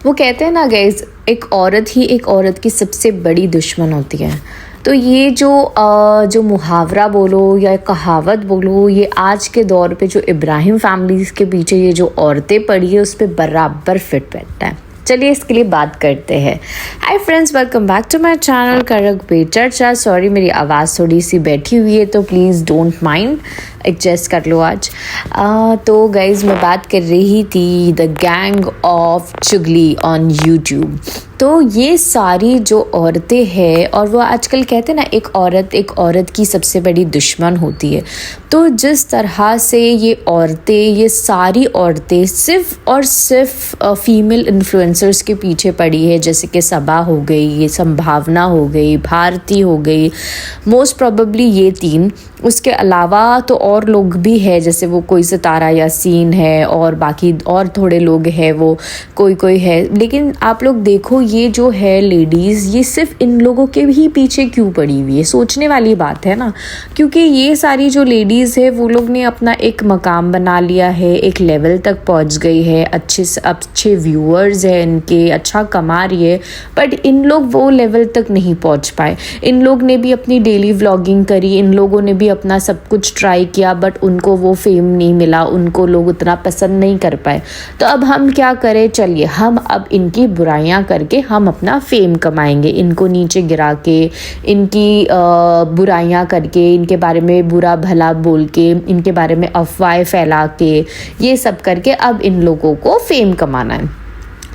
वो कहते हैं ना गाइस, एक औरत ही एक औरत की सबसे बड़ी दुश्मन होती है। तो ये जो मुहावरा बोलो या कहावत बोलो, ये आज के दौर पे जो इब्राहिम फैमिलीज़ के पीछे ये जो औरतें पड़ी है उस पर बराबर फिट बैठता है। चलिए इसके लिए बात करते हैं। Hi friends, welcome back to my channel करक पे चर्चा। सॉरी मेरी आवाज़ थोड़ी सी बैठी हुई है तो प्लीज़ डोंट माइंड, एडजस्ट कर लो आज। तो गाइज़ मैं बात कर रही थी द गैंग ऑफ चुगली ऑन यूट्यूब। तो ये सारी जो औरतें हैं, और वो आजकल कहते हैं ना एक औरत की सबसे बड़ी दुश्मन होती है। तो जिस तरह से ये सारी औरतें सिर्फ और सिर्फ फीमेल इन्फ्लुएंसर्स के पीछे पड़ी है, जैसे कि सबा हो गई, ये संभावना हो गई, भारती हो गई, मोस्ट प्रोबेबली ये तीन। उसके अलावा तो और लोग भी है, जैसे वो कोई सितारा यासीन है और बाकी और थोड़े लोग हैं, वो कोई है। लेकिन आप लोग देखो ये जो है लेडीज़, ये सिर्फ इन लोगों के ही पीछे क्यों पड़ी हुई है? सोचने वाली बात है ना, क्योंकि ये सारी जो लेडीज़ है वो लोग ने अपना एक मकाम बना लिया है, एक लेवल तक पहुंच गई है, अच्छे व्यूअर्स है इनके, अच्छा कमा रही है। बट इन लोग वो लेवल तक नहीं पहुंच पाए। इन लोग ने भी अपनी डेली व्लॉगिंग करी, इन लोगों ने भी अपना सब कुछ ट्राई किया, बट उनको वो फेम नहीं मिला, उनको लोग उतना पसंद नहीं कर पाए। तो अब हम क्या करें? चलिए हम अब इनकी बुराइयां करके हम अपना फेम कमाएंगे, इनको नीचे गिरा के, इनकी बुराइयां करके, इनके बारे में बुरा भला बोल के, इनके बारे में अफवाहें फैला के, ये सब करके अब इन लोगों को फेम कमाना है।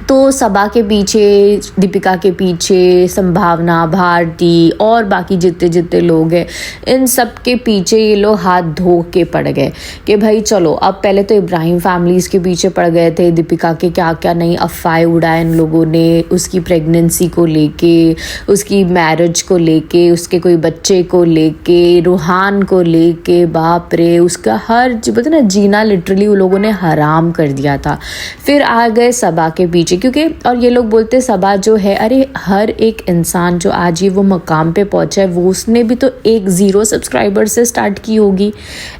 तो सबा के पीछे, दीपिका के पीछे, संभावना, भारती और बाकी जितने लोग हैं, इन सब के पीछे ये लोग हाथ धो के पड़ गए कि भाई चलो। अब पहले तो इब्राहिम फैमिलीज़ के पीछे पड़ गए थे, दीपिका के क्या क्या नई अफवाहें उड़ाए इन लोगों ने, उसकी प्रेगनेंसी को लेके, उसकी मैरिज को लेके, उसके कोई बच्चे को लेके, रूहान को लेके, बाप रे, उसका हर बोलते ना जीना लिटरली उन लोगों ने हराम कर दिया था। फिर आ गए सबा के पीछे, क्योंकि और ये लोग बोलते सबा जो है, अरे हर एक इंसान जो आज ये वो मकाम पे पहुंचा है, वो उसने भी तो एक 0 सब्सक्राइबर से स्टार्ट की होगी,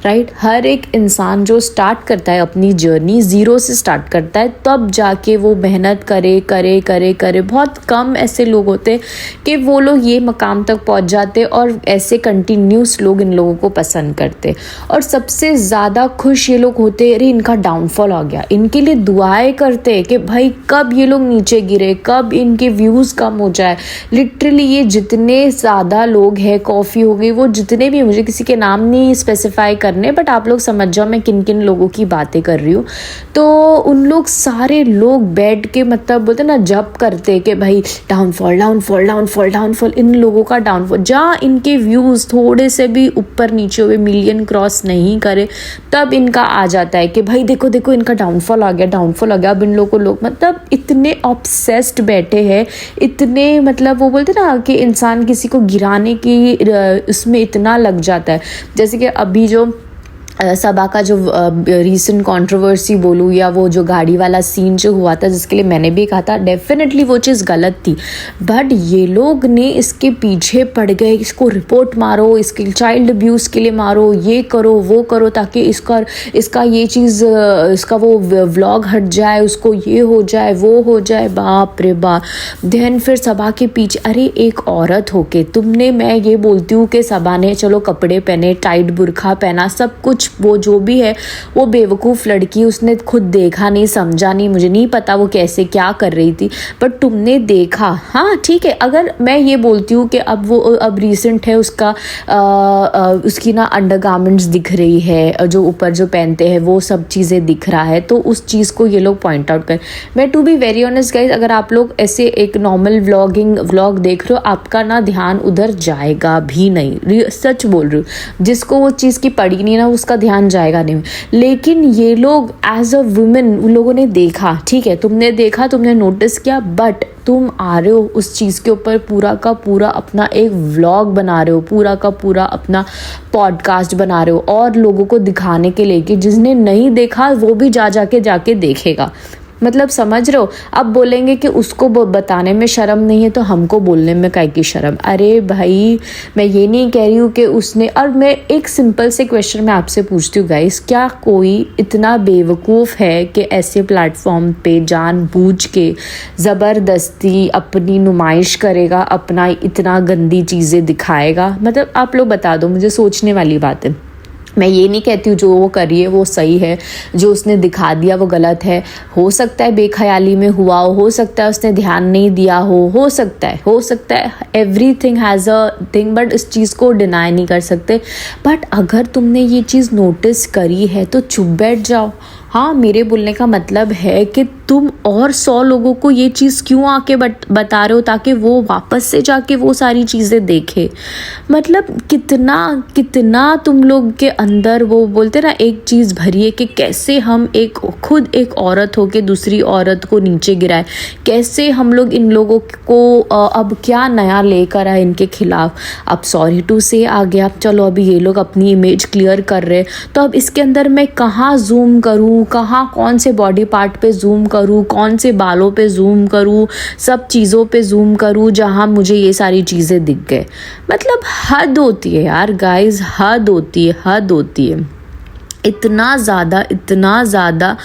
राइट? हर एक इंसान जो स्टार्ट करता है अपनी जर्नी 0 से स्टार्ट करता है, तब जाके वो मेहनत करे। बहुत कम ऐसे लोग होते हैं कि वो लोग ये मकाम तक पहुंच जाते, और ऐसे कंटिन्यूस लोग इन लोगों को पसंद करते। और सबसे ज़्यादा खुश ये लोग होते, अरे इनका डाउनफॉल आ गया, इनके लिए दुआएं करते कि भाई कब ये लोग नीचे गिरे, कब इनके व्यूज़ कम हो जाए। लिटरली ये जितने ज़्यादा लोग हैं, कॉफ़ी हो गई, वो जितने भी, मुझे किसी के नाम नहीं स्पेसिफाई करने, बट आप लोग समझ जाओ मैं किन किन लोगों की बातें कर रही हूँ। तो उन लोग सारे लोग बैठ के मतलब बोलते ना जप करते कि भाई डाउनफॉल, इन लोगों का डाउनफॉल, जहाँ इनके व्यूज़ थोड़े से भी ऊपर नीचे हुए, मिलियन क्रॉस नहीं करे, तब इनका आ जाता है कि भाई देखो इनका डाउनफॉल आ गया। अब इन लोगों को लोग मतलब इतने ऑब्सेस्ड बैठे हैं, इतने मतलब वो बोलते ना कि इंसान किसी को गिराने की उसमें इतना लग जाता है। जैसे कि अभी जो सबा का जो रीसेंट कंट्रोवर्सी बोलूँ, या वो जो गाड़ी वाला सीन जो हुआ था, जिसके लिए मैंने भी कहा था डेफिनेटली वो चीज़ गलत थी, बट ये लोग ने इसके पीछे पड़ गए, इसको रिपोर्ट मारो, इसके चाइल्ड अब्यूज़ के लिए मारो, ये करो वो करो, ताकि इसका ये चीज़, इसका वो व्लॉग हट जाए, उसको ये हो जाए वो हो जाए। बाप रे बाप। देन फिर सबा के पीछे, अरे एक औरत होके तुमने, मैं ये बोलती हूँ कि सबा ने चलो कपड़े पहने, टाइट बुरखा पहना, सब कुछ, वो जो भी है वो बेवकूफ़ लड़की, उसने खुद देखा नहीं, समझा नहीं, मुझे नहीं पता वो कैसे क्या कर रही थी, बट तुमने देखा। हाँ ठीक है, अगर मैं ये बोलती हूँ कि अब रीसेंट है उसका उसकी ना अंडरगारमेंट्स दिख रही है, जो ऊपर जो पहनते हैं वो सब चीज़ें दिख रहा है, तो उस चीज़ को ये लोग पॉइंट आउट कर। मैं to be very honest guys, अगर आप लोग ऐसे एक नॉर्मल व्लॉग देख रहे हो, आपका ना ध्यान उधर जाएगा भी नहीं, सच बोल रही हूँ। जिसको वो चीज़ की पड़ी नहीं ना, उसका ध्यान जाएगा नहीं। लेकिन ये लोग एज अ वुमेन, उन लोगों ने देखा, ठीक है, तुमने देखा, तुमने नोटिस किया, बट तुम आ रहे हो उस चीज़ के ऊपर पूरा का पूरा अपना एक व्लॉग बना रहे हो, पूरा का पूरा अपना पॉडकास्ट बना रहे हो, और लोगों को दिखाने के लिए कि जिसने नहीं देखा वो भी जाके देखेगा। मतलब समझ रहे हो। अब बोलेंगे कि उसको बताने में शर्म नहीं है तो हमको बोलने में काहे की शर्म। अरे भाई मैं ये नहीं कह रही हूँ कि उसने, और मैं एक सिंपल से क्वेश्चन मैं आपसे पूछती हूँ गाइस, क्या कोई इतना बेवकूफ़ है कि ऐसे प्लेटफॉर्म पे जानबूझ के ज़बरदस्ती अपनी नुमाइश करेगा, अपना इतना गंदी चीज़ें दिखाएगा? मतलब आप लोग बता दो मुझे, सोचने वाली बात है। मैं ये नहीं कहती हूँ जो वो कर रही है वो सही है, जो उसने दिखा दिया वो गलत है। हो सकता है बेख्याली में हुआ हो सकता है उसने ध्यान नहीं दिया हो सकता है everything has a thing, but इस चीज़ को डिनाई नहीं कर सकते। बट अगर तुमने ये चीज़ नोटिस करी है तो चुप बैठ जाओ। हाँ, मेरे बोलने का मतलब है कि तुम और 100 लोगों को ये चीज़ क्यों आके बता रहे हो ताकि वो वापस से जाके वो सारी चीज़ें देखे। मतलब कितना तुम लोग के अंदर वो बोलते ना एक चीज़ भरी है कि कैसे हम खुद एक औरत हो के दूसरी औरत को नीचे गिराए, कैसे हम लोग इन लोगों को अब क्या नया लेकर आए इनके खिलाफ। अब सॉरी टू से आ गया, चलो अभी ये लोग अपनी इमेज क्लियर कर रहे, तो अब इसके अंदर मैं कहाँ जूम करूँ, कहाँ कौन से बॉडी पार्ट पे जूम करूँ, कौन से बालों पे जूम करूँ, सब चीज़ों पे जूम करूँ जहाँ मुझे ये सारी चीज़ें दिख गए। मतलब हद होती है यार गाइस, हद होती है। इतना ज़्यादा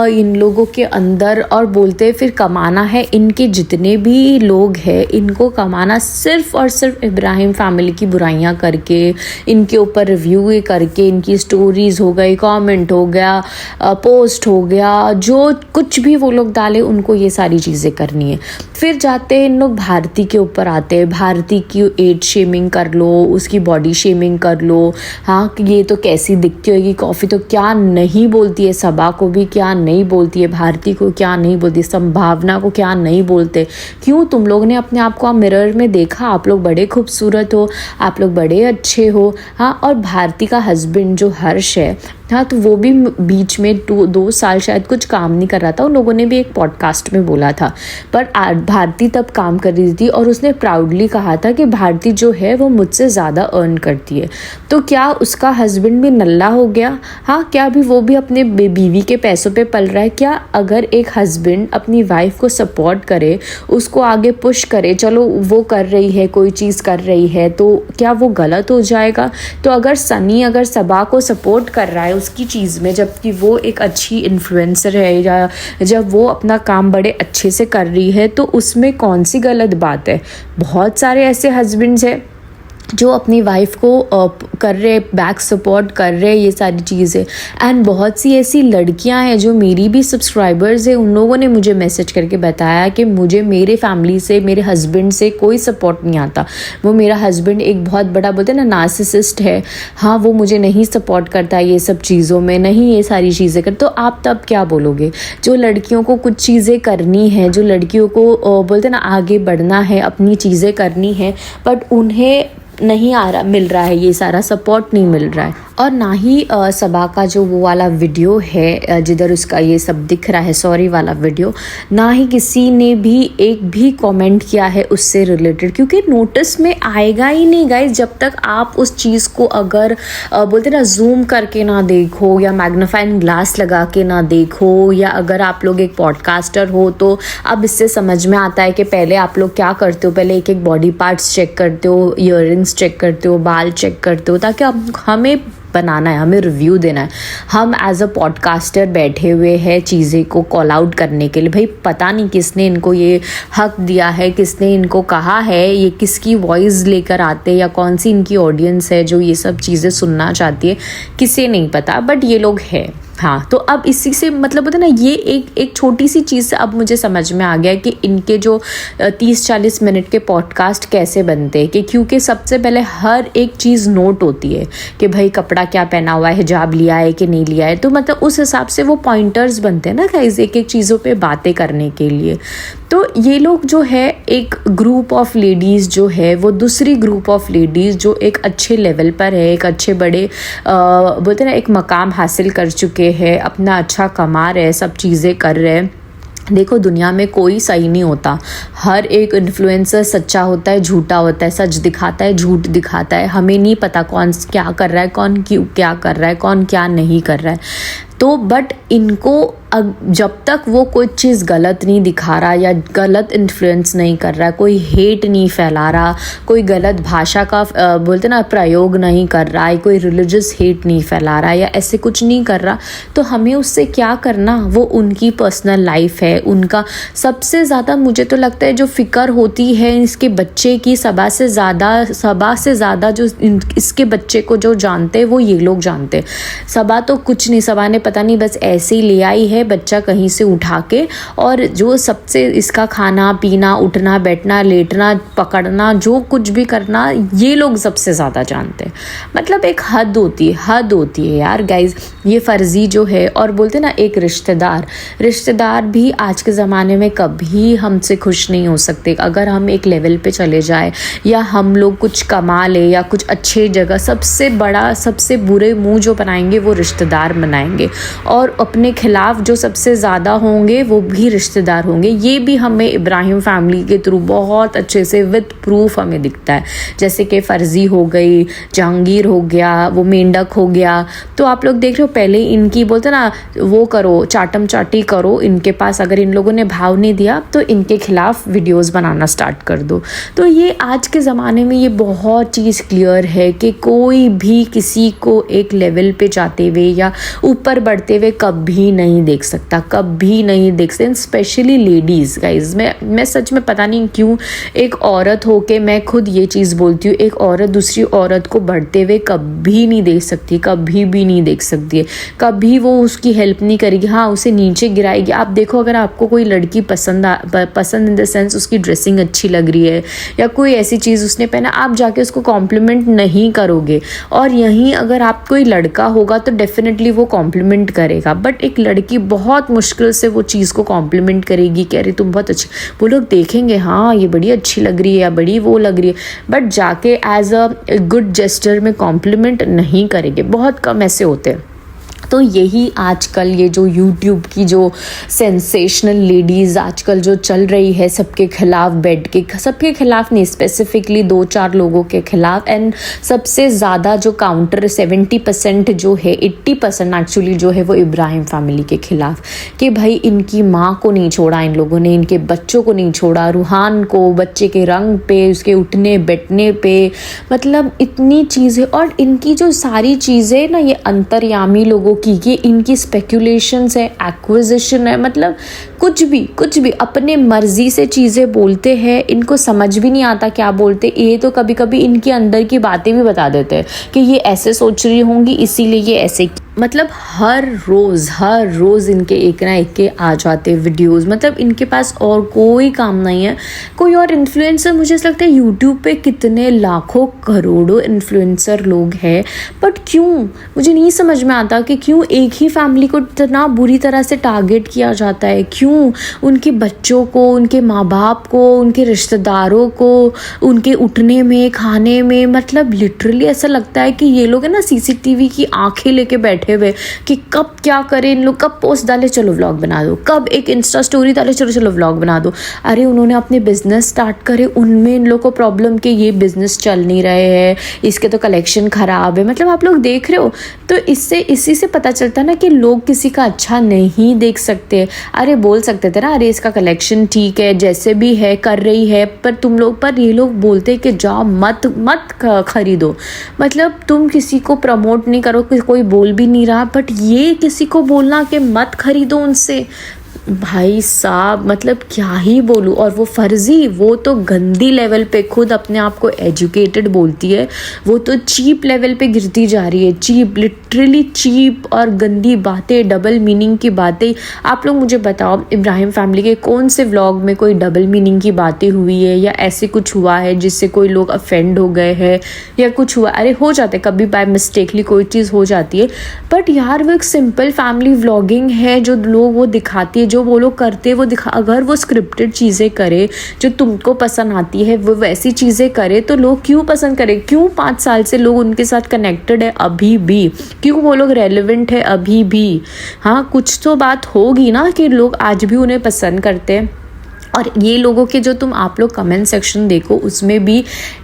इन लोगों के अंदर। और बोलते हैं फिर कमाना है, इनके जितने भी लोग हैं इनको कमाना सिर्फ़ और सिर्फ इब्राहिम फैमिली की बुराइयां करके, इनके ऊपर रिव्यू करके, इनकी स्टोरीज़ हो गई, कमेंट हो गया, पोस्ट हो गया, जो कुछ भी वो लोग डाले उनको ये सारी चीज़ें करनी है। फिर जाते हैं इन लोग भारती के ऊपर आते हैं, भारती की एज शेमिंग कर लो, उसकी बॉडी शेमिंग कर लो। हाँ, ये तो कैसी दिखती होगी, कॉफ़ी तो क्या नहीं बोलती है, सबा को भी क्या नहीं बोलती है, भारती को क्या नहीं बोलती, संभावना को क्या नहीं बोलते। क्यों? तुम लोग ने अपने आप को मिरर में देखा, आप लोग बड़े खूबसूरत हो, आप लोग बड़े अच्छे हो। हाँ, और भारती का हस्बैंड जो हर्ष है, हाँ, तो वो भी बीच में 2 साल शायद कुछ काम नहीं कर रहा था, उन लोगों ने भी एक पॉडकास्ट में बोला था। पर भारती तब काम कर रही थी और उसने प्राउडली कहा था कि भारती जो है वो मुझसे ज़्यादा अर्न करती है। तो क्या उसका हस्बैंड भी नल्ला हो गया? हाँ, क्या अभी वो भी अपने बीवी के पैसों पे पल रहा है? क्या अगर एक हस्बैंड अपनी वाइफ को सपोर्ट करे, उसको आगे पुश करे, चलो वो कर रही है, कोई चीज़ कर रही है, तो क्या वो गलत हो जाएगा? तो अगर सनी अगर सबा को सपोर्ट कर रहा है उसकी चीज़ में, जबकि वो एक अच्छी इन्फ्लुएंसर है, या जब वो अपना काम बड़े अच्छे से कर रही है, तो उसमें कौन सी गलत बात है? बहुत सारे ऐसे हस्बैंड्स हैं जो अपनी वाइफ को कर रहे, बैक सपोर्ट कर रहे, ये सारी चीज़ें। एंड बहुत सी ऐसी लड़कियां हैं जो मेरी भी सब्सक्राइबर्स हैं, उन लोगों ने मुझे मैसेज करके बताया कि मुझे मेरे फैमिली से, मेरे हस्बैंड से कोई सपोर्ट नहीं आता। वो मेरा हस्बैंड एक बहुत बड़ा बोलते हैं ना नार्सिसिस्ट है, हाँ, वो मुझे नहीं सपोर्ट करता ये सब चीज़ों में, नहीं ये सारी चीज़ें कर। तो आप तब क्या बोलोगे? जो लड़कियों को कुछ चीज़ें करनी है, जो लड़कियों को बोलते हैं ना आगे बढ़ना है, अपनी चीज़ें करनी है, बट उन्हें नहीं मिल रहा है, ये सारा सपोर्ट नहीं मिल रहा है। और ना ही सबा का जो वो वाला वीडियो है जिधर उसका ये सब दिख रहा है, सॉरी वाला वीडियो, ना ही किसी ने भी एक भी कमेंट किया है उससे रिलेटेड, क्योंकि नोटिस में आएगा ही नहीं गाइस जब तक आप उस चीज़ को अगर बोलते ना जूम करके ना देखो, या मैग्नीफाइंग ग्लास लगा के ना देखो, या अगर आप लोग एक पॉडकास्टर हो तो अब इससे समझ में आता है कि पहले आप लोग क्या करते हो, पहले एक एक बॉडी पार्ट्स चेक करते हो, ईयररिंग्स चेक करते हो, बाल चेक करते हो, ताकि हमें बनाना है, हमें रिव्यू देना है। हम एज अ पॉडकास्टर बैठे हुए हैं चीज़ें को कॉल आउट करने के लिए। भाई पता नहीं किसने इनको ये हक दिया है, किसने इनको कहा है, ये किसकी वॉइस लेकर आते हैं, या कौन सी इनकी ऑडियंस है जो ये सब चीज़ें सुनना चाहती है, किसे नहीं पता, बट ये लोग हैं। हाँ, तो अब इसी से मतलब होता है ना, ये एक छोटी सी चीज़ से अब मुझे समझ में आ गया कि इनके जो 30-40 मिनट के पॉडकास्ट कैसे बनते हैं, कि क्योंकि सबसे पहले हर एक चीज़ नोट होती है कि भाई कपड़ा क्या पहना हुआ है, हिजाब लिया है कि नहीं लिया है, तो मतलब उस हिसाब से वो पॉइंटर्स बनते हैं ना गाइस, एक एक चीज़ों पे बातें करने के लिए। तो ये लोग जो है एक ग्रुप ऑफ लेडीज़ जो है वो दूसरी ग्रुप ऑफ लेडीज़ जो एक अच्छे लेवल पर है, एक अच्छे बड़े बोलते हैं ना एक मकाम हासिल कर चुके हैं, अपना अच्छा कमा रहे, सब चीज़ें कर रहे हैं। देखो दुनिया में कोई सही नहीं होता, हर एक इन्फ्लुएंसर सच्चा होता है, झूठा होता है, सच दिखाता है, झूठ दिखाता है, हमें नहीं पता कौन क्या कर रहा है, कौन क्यों क्या कर रहा है, कौन क्या नहीं कर रहा है। तो बट इनको जब तक वो कोई चीज़ गलत नहीं दिखा रहा या गलत इन्फ्लुएंस नहीं कर रहा, कोई हेट नहीं फैला रहा, कोई गलत भाषा का बोलते ना प्रयोग नहीं कर रहा है, कोई रिलीजियस हेट नहीं फैला रहा या ऐसे कुछ नहीं कर रहा, तो हमें उससे क्या करना। वो उनकी पर्सनल लाइफ है, उनका सबसे ज़्यादा मुझे तो लगता है जो फ़िक्र होती है इसके बच्चे की सबा से ज़्यादा जो इसके बच्चे को जो जानते हैं वो ये लोग जानते हैं। सबा तो कुछ नहीं, सबा ने पता नहीं बस ऐसे ही ले आई है बच्चा कहीं से उठा के, और जो सबसे इसका खाना पीना उठना बैठना लेटना पकड़ना जो कुछ भी करना ये लोग सबसे ज़्यादा जानते हैं। मतलब एक हद होती है यार गाइज, ये फ़र्ज़ी जो है। और बोलते ना एक रिश्तेदार भी आज के ज़माने में कभी हमसे खुश नहीं हो सकते। अगर हम एक लेवल पे चले जाए या हम लोग कुछ कमा ले या कुछ अच्छे जगह, सबसे बड़ा सबसे बुरे मुंह जो बनाएंगे वो रिश्तेदार बनाएंगे, और अपने खिलाफ जो सबसे ज़्यादा होंगे वो भी रिश्तेदार होंगे। ये भी हमें इब्राहिम फैमिली के थ्रू बहुत अच्छे से विद प्रूफ हमें दिखता है। जैसे कि फ़र्ज़ी हो गई, जहांगीर हो गया, वो मेंढक हो गया। तो आप लोग देख रहे हो पहले इनकी बोलते ना वो करो चाटम चाटी करो, इनके पास अगर इन लोगों ने भाव नहीं दिया तो इनके खिलाफ वीडियोस बनाना स्टार्ट कर दो। तो ये आज के ज़माने में ये बहुत चीज़ क्लियर है कि कोई भी किसी को एक लेवल पे जाते हुए या ऊपर बढ़ते हुए कभी नहीं देख सकता, कभी नहीं देख सकते। स्पेशली लेडीज़ गाइज, मैं सच में पता नहीं क्यों एक औरत हो के मैं खुद ये चीज़ बोलती हूँ, एक औरत दूसरी औरत को बढ़ते हुए कभी नहीं देख सकती, कभी भी नहीं देख सकती है। कभी वो उसकी हेल्प नहीं करेगी, हाँ उसे नीचे गिराएगी। आप देखो अगर आपको कोई लड़की पसंद इन द सेंस उसकी ड्रेसिंग अच्छी लग रही है या कोई ऐसी चीज़ उसने पहना, आप जाके उसको कॉम्प्लीमेंट नहीं करोगे। और यहीं अगर आप कोई लड़का होगा तो डेफिनेटली वो कॉम्प्लीमेंट करेगा, बट एक लड़की बहुत मुश्किल से वो चीज़ को कॉम्प्लीमेंट करेगी कि अरे तुम बहुत अच्छी, वो लोग देखेंगे हाँ ये बड़ी अच्छी लग रही है या बड़ी वो लग रही है, बट जाके एज अ गुड जेस्चर में कॉम्प्लीमेंट नहीं करेंगे। बहुत कम ऐसे होते हैं। तो यही आजकल ये जो यूट्यूब की जो सेंसेशनल लेडीज़ आजकल जो चल रही है सबके खिलाफ बैठ के, सबके खिलाफ नहीं स्पेसिफिकली 2-4 लोगों के खिलाफ, एंड सबसे ज़्यादा जो काउंटर 70% जो है 80% एक्चुअली जो है वो इब्राहिम फैमिली के खिलाफ, कि भाई इनकी माँ को नहीं छोड़ा इन लोगों ने, इनके बच्चों को नहीं छोड़ा, रूहान को, बच्चे के रंग पे, उसके उठने बैठने पे, मतलब इतनी चीज़ें। और इनकी जो सारी चीज़ें ना ये अंतर्यामी लोगों की इनकी स्पेक्यूलेशंस है, एक्विजिशन है, मतलब कुछ भी अपने मर्जी से चीज़ें बोलते हैं। इनको समझ भी नहीं आता क्या बोलते, ये तो कभी कभी इनके अंदर की बातें भी बता देते हैं कि ये ऐसे सोच रही होंगी इसीलिए ये ऐसे। मतलब हर रोज़ इनके एक ना एक के आ जाते वीडियोस। मतलब इनके पास और कोई काम नहीं है, कोई और इन्फ्लुएंसर। मुझे ऐसा लगता है यूट्यूब पे कितने लाखों करोड़ों इन्फ्लुएंसर लोग हैं, बट क्यों मुझे नहीं समझ में आता कि क्यों एक ही फैमिली को इतना बुरी तरह से टारगेट किया जाता है। क्यों उनके बच्चों को, उनके माँ बाप को, उनके रिश्तेदारों को, उनके उठने में खाने में, मतलब लिटरली ऐसा लगता है कि ये लोग है ना CCTV की आंखें लेके बैठे हुए कि कब क्या करें इन लोग, कब पोस्ट डाले चलो व्लॉग बना दो, कब एक इंस्टा स्टोरी डाले चलो व्लॉग बना दो। अरे उन्होंने अपने बिजनेस स्टार्ट करे, उनमें इन लोग को प्रॉब्लम कि ये बिजनेस चल नहीं रहे हैं, इसके तो कलेक्शन खराब है। मतलब आप लोग देख रहे हो, तो इसी से पता चलता है ना कि लोग किसी का अच्छा नहीं देख सकते। अरे बोल सकते थे ना अरे इसका कलेक्शन ठीक है, जैसे भी है कर रही है, पर तुम लोग, पर ये लोग बोलते कि जाओ मत खरीदो। मतलब तुम किसी को प्रमोट नहीं करो, कोई बोल भी नहीं रहा, बट ये किसी को बोलना कि मत खरीदो उनसे, भाई साहब मतलब क्या ही बोलूँ। और वो फ़र्ज़ी, वो तो गंदी लेवल पे खुद अपने आप को एजुकेटेड बोलती है, वो तो चीप लेवल पे गिरती जा रही है। चीप, लिटरली चीप और गंदी बातें, डबल मीनिंग की बातें। आप लोग मुझे बताओ इब्राहिम फैमिली के कौन से व्लॉग में कोई डबल मीनिंग की बातें हुई है या ऐसे कुछ हुआ है जिससे कोई लोग अफेंड हो गए हैं या कुछ हुआ। अरे हो जाते कभी बाय मिस्टेकली कोई चीज़ हो जाती है, बट यार वो एक सिंपल फैमिली व्लॉगिंग है जो लोग वो दिखाती है, जो वो लोग करते वो दिखा। अगर वो स्क्रिप्टेड चीज़ें करे जो तुमको पसंद आती है, वो वैसी चीज़ें करे, तो लोग क्यों पसंद करें? क्यों 5 साल से लोग उनके साथ कनेक्टेड है अभी भी? क्यों वो लोग रेलेवेंट है अभी भी? हाँ कुछ तो बात होगी ना कि लोग आज भी उन्हें पसंद करते हैं। और ये लोगों के जो आप लोग कमेंट सेक्शन देखो उसमें भी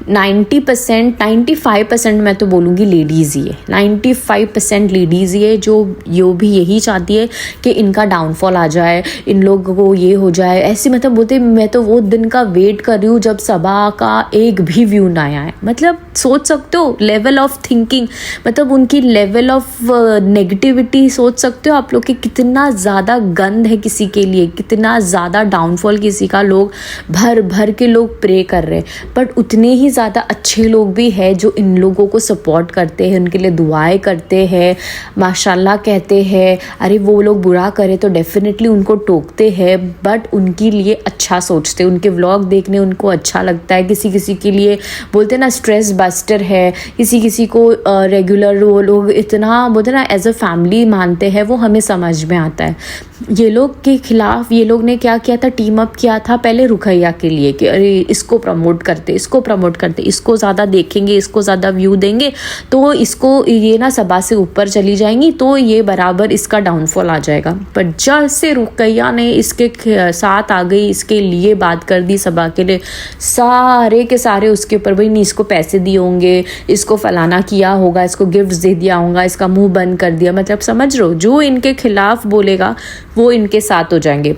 90% 95% मैं तो बोलूँगी लेडीज़ ही है। 95% लेडीज़ ही है जो भी यही चाहती है कि इनका डाउनफॉल आ जाए, इन लोगों को ये हो जाए। ऐसे मतलब बोलते मैं तो वो दिन का वेट कर रही हूँ जब सबा का एक भी व्यू ना आए। मतलब सोच सकते हो लेवल ऑफ थिंकिंग, मतलब उनकी लेवल ऑफ नेगेटिविटी सोच सकते हो आप लोग कि कितना ज़्यादा गंद है किसी के लिए, कितना ज़्यादा डाउनफॉल किसी का लोग भर भर के लोग प्रे कर रहे हैं। बट उतने ही ज़्यादा अच्छे लोग भी हैं जो इन लोगों को सपोर्ट करते हैं, उनके लिए दुआएं करते हैं, माशाल्लाह कहते हैं। अरे वो लोग बुरा करे तो डेफिनेटली उनको टोकते हैं बट उनके लिए अच्छा सोचते हैं, उनके व्लॉग देखने उनको अच्छा लगता है। किसी किसी के लिए बोलते हैं ना स्ट्रेस बस्टर है, किसी किसी को रेगुलर वो लोग इतना बोलते ना एज अ फैमिली मानते हैं, वो हमें समझ में आता है। ये लोग के खिलाफ ये लोग ने क्या किया था, टीम अप किया था पहले रुखैया के लिए कि अरे इसको प्रमोट करते, इसको प्रमोट करते, इसको ज़्यादा देखेंगे, इसको ज़्यादा व्यू देंगे तो इसको ये ना सभा से ऊपर चली जाएंगी तो ये बराबर इसका डाउनफॉल आ जाएगा। पर जब से रुखैया ने इसके साथ आ गई, इसके लिए बात कर दी सभा के लिए, सारे के सारे उसके ऊपर भाई नहीं इसको पैसे दिए होंगे, इसको फलाना किया होगा, इसको गिफ्ट्स दे दिया होगा, इसका मुंह बंद कर दिया। मतलब समझ रहे हो, जो इनके खिलाफ बोलेगा वो इनके साथ हो जाएंगे।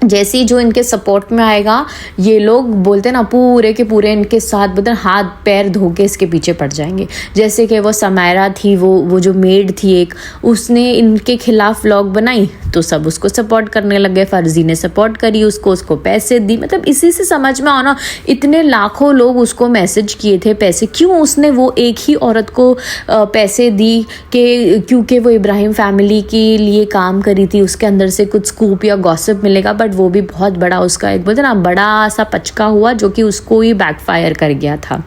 जैसे ही जो इनके सपोर्ट में आएगा ये लोग बोलते ना पूरे के पूरे इनके साथ बोलते हाथ पैर धो के इसके पीछे पड़ जाएंगे। जैसे कि वो समायरा थी, वो जो मेड थी एक, उसने इनके खिलाफ व्लॉग बनाई तो सब उसको सपोर्ट करने लगे। फर्जी ने सपोर्ट करी उसको पैसे दी। मतलब इसी से समझ में आना, इतने लाखों लोग उसको मैसेज किए थे पैसे, क्यों उसने वो एक ही औरत को पैसे दी कि क्योंकि वो इब्राहिम फैमिली के लिए काम करी थी, उसके अंदर से कुछ स्कूप या गॉसिप मिलेगा। बट वो भी बहुत बड़ा उसका एक बोलते ना बड़ा सा पचका हुआ जो कि उसको ही बैकफायर कर गया था।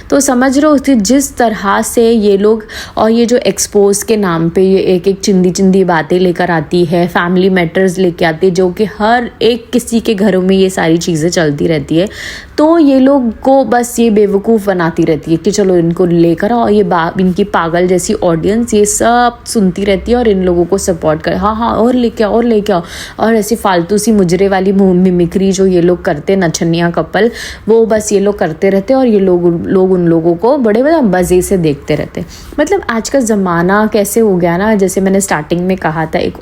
तो समझ रहे हो जिस तरह से ये लोग और ये जो एक्सपोज के नाम पे ये एक एक चिंदी चिंदी बातें लेकर आती है, फैमिली मैटर्स लेके आती है, जो कि हर एक किसी के घरों में ये सारी चीज़ें चलती रहती है। तो ये लोग को बस ये बेवकूफ़ बनाती रहती है कि चलो इनको लेकर आओ। ये इनकी पागल जैसी ऑडियंस ये सब सुनती रहती है और इन लोगों को सपोर्ट कर, हाँ हाँ और लेके आओ और लेके आओ। और ऐसी फालतू सी मुजरे वाली मिमिक्री जो ये लोग करते नछनिया कपल, वो बस ये लोग करते रहते और ये लोग उन लोगों को बड़े बड़े मज़े से देखते रहते। मतलब आज का ज़माना कैसे हो गया ना, जैसे मैंने स्टार्टिंग में कहा था एक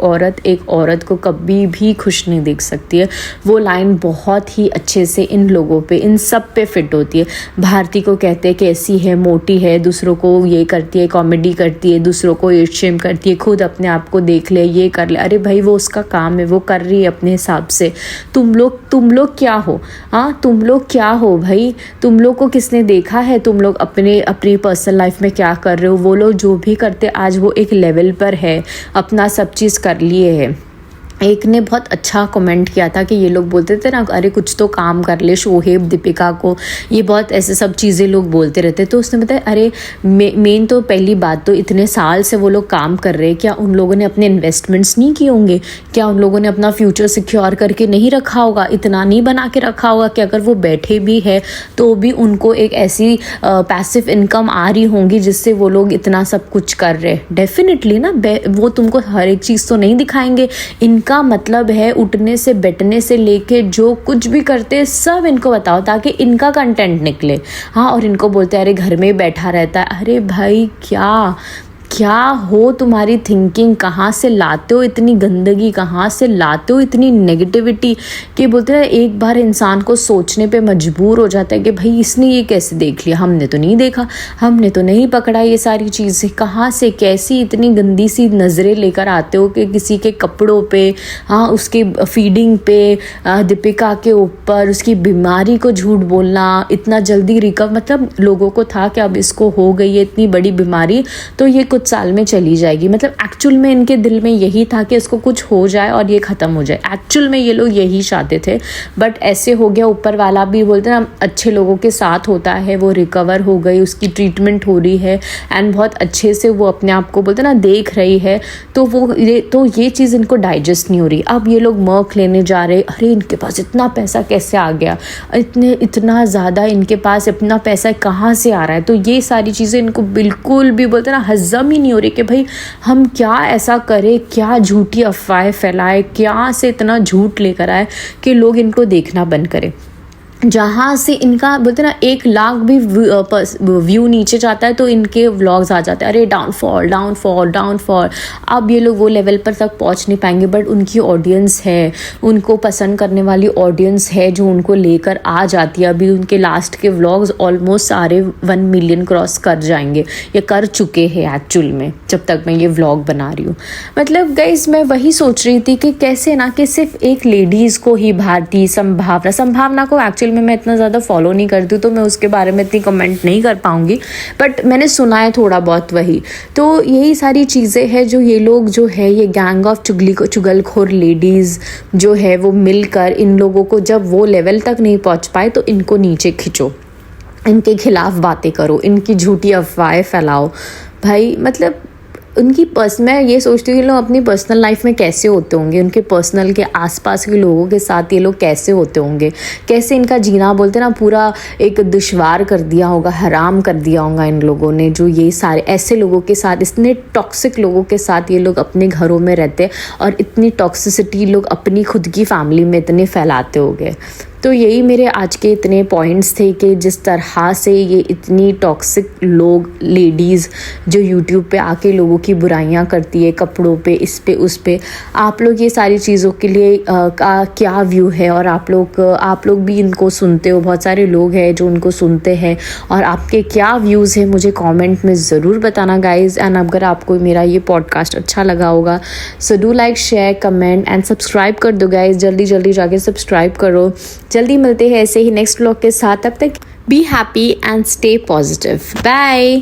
औरत को कभी भी खुश नहीं देख सकती है। वो लाइन बहुत ही अच्छे से इन लोगों पे, इन सब पे फिट होती है। भारती को कहते हैं कैसी है, मोटी है, दूसरों को ये करती है, कॉमेडी करती है, दूसरों को शेम करती है, खुद अपने आप को देख ले, ये कर ले। अरे भाई वो उसका काम है, वो कर रही है अपने हिसाब से। तुम लोग क्या हो? हाँ तुम लोग क्या हो भाई? तुम लोग को किसने देखा है? तुम लोग अपनी पर्सनल लाइफ में क्या कर रहे हो? वो लोग जो भी करते आज वो एक लेवल पर है, अपना सब चीज़ कर लिए है। एक ने बहुत अच्छा कमेंट किया था कि ये लोग बोलते थे ना अरे कुछ तो काम कर ले, शोहेब दीपिका को, ये बहुत ऐसे सब चीज़ें लोग बोलते रहते। तो उसने बताया अरे मेन तो पहली बात तो इतने साल से वो लोग काम कर रहे हैं, क्या उन लोगों ने अपने इन्वेस्टमेंट्स नहीं किए होंगे? क्या उन लोगों ने अपना फ्यूचर सिक्योर करके नहीं रखा होगा? इतना नहीं बना के रखा होगा कि अगर वो बैठे भी है तो भी उनको एक ऐसी पैसिव इनकम आ रही होंगी जिससे वो लोग इतना सब कुछ कर रहे हैं? डेफिनेटली ना, वो तुमको हर एक चीज़ तो नहीं दिखाएंगे। का मतलब है उठने से बैठने से लेके जो कुछ भी करते सब इनको बताओ ताकि इनका कंटेंट निकले। हाँ और इनको बोलते हैं अरे घर में ही बैठा रहता है। अरे भाई क्या हो तुम्हारी थिंकिंग? कहाँ से लाते हो इतनी गंदगी, कहाँ से लाते हो इतनी नेगेटिविटी कि बोलते हैं एक बार इंसान को सोचने पे मजबूर हो जाता है कि भाई इसने ये कैसे देख लिया, हमने तो नहीं देखा, हमने तो नहीं पकड़ा ये सारी चीज़ें। कहाँ से कैसी इतनी गंदी सी नज़रें लेकर आते हो कि किसी के कपड़ों पे, हाँ उसके फीडिंग पे, दीपिका के ऊपर, उसकी बीमारी को झूठ बोलना, इतना जल्दी रिकवर। मतलब लोगों को था कि अब इसको हो गई है इतनी बड़ी बीमारी तो ये कुछ साल में चली जाएगी। मतलब एक्चुअल में इनके दिल में यही था कि इसको कुछ हो जाए और ये ख़त्म हो जाए। एक्चुअल में ये लोग यही चाहते थे बट ऐसे हो गया। ऊपर वाला भी बोलते ना अच्छे लोगों के साथ होता है, वो रिकवर हो गई, उसकी ट्रीटमेंट हो रही है एंड बहुत अच्छे से वो अपने आप को बोलते ना देख रही है। तो ये चीज़ इनको डाइजेस्ट नहीं हो रही। अब ये लोग मर्क लेने जा रहे, अरे इनके पास इतना पैसा कैसे आ गया, इतना ज़्यादा इनके पास इतना पैसा कहाँ से आ रहा है? तो ये सारी चीज़ें इनको बिल्कुल भी बोलते ना हजम ख़त्म ही नहीं हो रही कि भाई हम क्या ऐसा करें, क्या झूठी अफवाहें फैलाए, क्या से इतना झूठ लेकर आए कि लोग इनको देखना बंद करें। जहाँ से इनका बोलते ना 1 लाख भी व्यू नीचे जाता है तो इनके व्लॉग्स आ जाते हैं, अरे डाउनफॉल डाउनफॉल डाउनफॉल। अब ये लोग वो लेवल पर तक पहुँच नहीं पाएंगे, बट उनकी ऑडियंस है, उनको पसंद करने वाली ऑडियंस है जो उनको लेकर आ जाती है। अभी उनके लास्ट के व्लॉग्स ऑलमोस्ट सारे 1 मिलियन क्रॉस कर जाएंगे, ये कर चुके हैं एक्चुअल में जब तक मैं ये व्लॉग बना रही हूँ। मतलब गाइस मैं वही सोच रही थी कि कैसे ना कि सिर्फ एक लेडीज़ को ही भारतीय संभावना को एक्चुअल में मैं इतना ज़्यादा फॉलो नहीं करती हूँ तो मैं उसके बारे में इतनी कमेंट नहीं कर पाऊँगी, बट मैंने सुना है थोड़ा बहुत वही। तो यही सारी चीज़ें हैं जो ये लोग जो है ये गैंग ऑफ चुगलखोर लेडीज़ जो है वो मिलकर इन लोगों को जब वो लेवल तक नहीं पहुँच पाए तो इनको नीचे खींचो, इनके खिलाफ बातें करो, इनकी झूठी अफवाहें फैलाओ। भाई मतलब उनकी मैं ये सोचती हूँ कि लोग अपनी पर्सनल लाइफ में कैसे होते होंगे, उनके पर्सनल के आसपास के लोगों के साथ ये लोग कैसे होते होंगे, कैसे इनका जीना बोलते ना पूरा एक दुश्वार कर दिया होगा, हराम कर दिया होगा इन लोगों ने, जो ये सारे ऐसे लोगों के साथ, इतने टॉक्सिक लोगों के साथ ये लोग अपने घरों में रहते हैं और इतनी टॉक्सिसिटी लोग अपनी खुद की फैमिली में इतने फैलाते होंगे। तो यही मेरे आज के इतने पॉइंट्स थे कि जिस तरह से ये इतनी टॉक्सिक लोग लेडीज़ जो यूट्यूब पे आके लोगों की बुराइयां करती है, कपड़ों पे, इस पे उस पे, आप लोग ये सारी चीज़ों के लिए का क्या व्यू है और आप लोग भी इनको सुनते हो, बहुत सारे लोग हैं जो उनको सुनते हैं और आपके क्या व्यूज़ हैं मुझे कमेंट में ज़रूर बताना गाइज़। एंड अगर आपको मेरा ये पॉडकास्ट अच्छा लगा होगा so do like, share, comment and subscribe कर दो गाइज़, जल्दी जाके सब्सक्राइब करो। जल्दी मिलते हैं ऐसे ही नेक्स्ट व्लॉग के साथ, तब तक be happy and stay positive, bye.